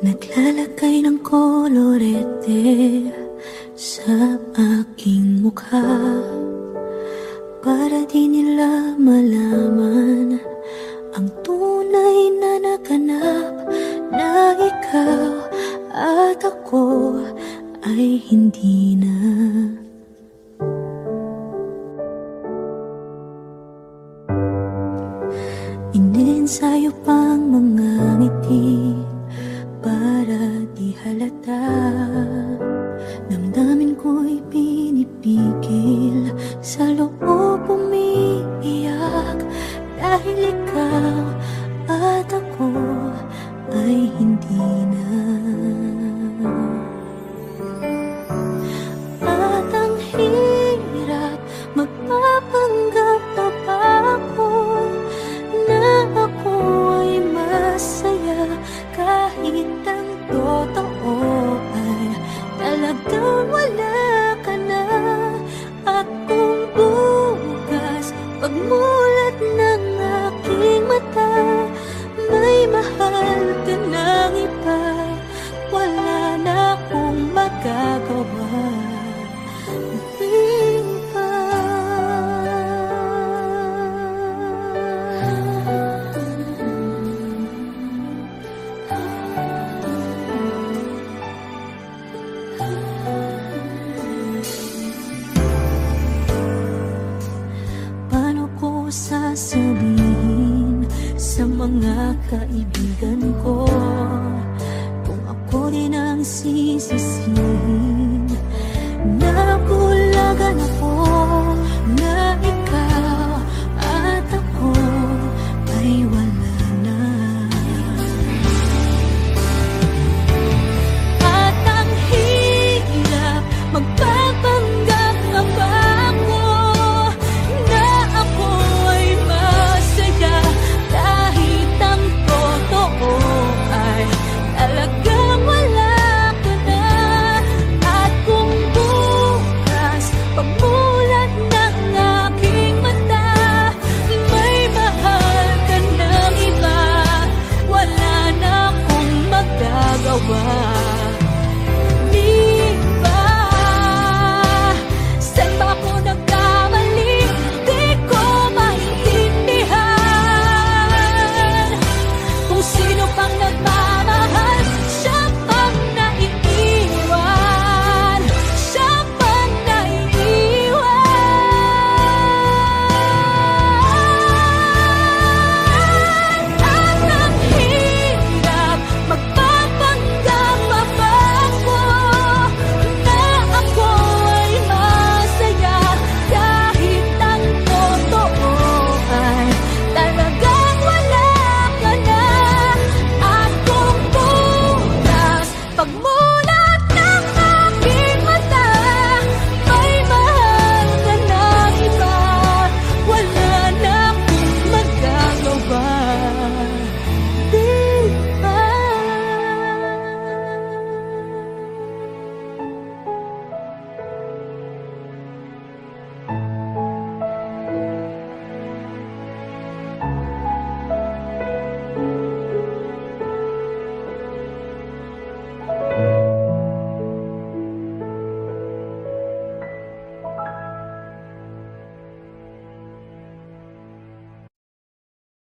Naglalagay ng kolorete sa aking mukha para di nila malaman ang tunay na naganap, na ikaw at ako ay hindi na. Iniensayo pang mga ngiti para di halata. Damdamin ko'y pinipigil, sa loob umiiyak, dahil ikaw at ako ay hindi na. At ang hirap, magpapanggap na ba ako na ako ay masaya, kahit ang totoo ay talagang wala ka na. At kung bukas pagmulat ng aking mata, may mahal ka ng iba, wala na akong magagawa. Paano ko sasabihin sa mga kaibigan ko kung ako din ang sisisihin? Nabulagan ako na ikaw at ako ay wala na. At ang hirap, magpapanggap na ba ako na ako ay masaya, kahit ang totoo ay talagang wala ka na. At kung bukas pagmulat ng aking mata, may mahal ka ng iba, wala na akong magagawa. Di ba? Saan ba ako nagkamali? Di ko maintindihan kung sino pang nagmahal